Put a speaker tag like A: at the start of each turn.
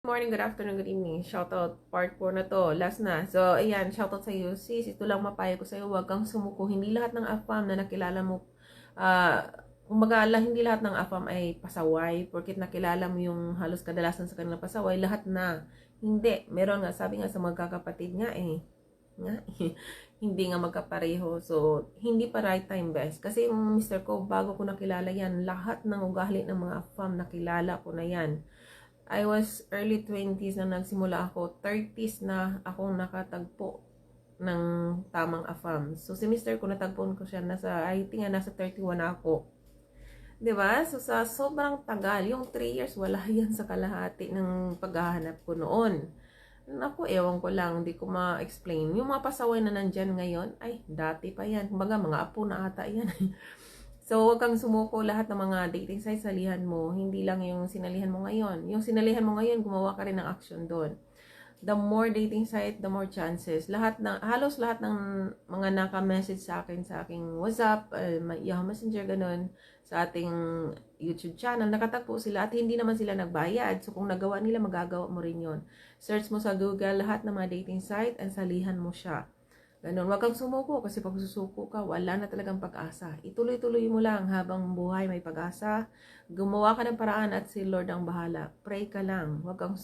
A: Good morning, good afternoon, good evening. Shoutout part 4 na to. Last na. So, ayan, shoutout sa iyo. Sis, ito lang mapayo ko sa iyo. Huwag kang sumuko. Hindi lahat ng AFAM na nakilala mo, kumbaga, hindi lahat ng AFAM ay pasaway. Porkit nakilala mo yung halos kadalasan sa kanilang pasaway, lahat na. Hindi. Meron nga, sabi nga sa magkakapatid nga nga, hindi nga magkapareho. So, hindi pa right time, best. Kasi yung mister ko, bago ko nakilala yan, lahat ng ugali ng mga AFAM nakilala ko na yan. I was early 20s na nagsimula ako. 30s na akong nakatagpo ng tamang AFAM. So, si mister ko, natagpuan ko siya, I think nasa 31 na ako. 'Di ba? So, sa sobrang tagal, yung 3 years, wala yan sa kalahati ng paghahanap ko noon. Naku, ewan ko lang, hindi ko ma-explain. Yung mga pasaway na nandyan ngayon, ay, dati pa yan. Kumbaga, mga apo na ata yan. So, huwag kang sumuko, lahat ng mga dating sites, salihan mo. Hindi lang yung sinalihan mo ngayon. Yung sinalihan mo ngayon, gumawa ka rin ng action doon. The more dating site, the more chances. Halos lahat ng mga naka-message sa akin sa aking WhatsApp, Yahoo Messenger, ganun, sa ating YouTube channel, nakatagpo sila at hindi naman sila nagbayad. So, kung nagawa nila, magagawa mo rin yon. Search mo sa Google lahat ng mga dating site and salihan mo siya. Ganun, wag kang sumuko kasi pag susuko ka, wala na talagang pag-asa. Ituloy-tuloy mo lang habang buhay may pag-asa. Gumawa ka ng paraan at si Lord ang bahala. Pray ka lang. Wag kang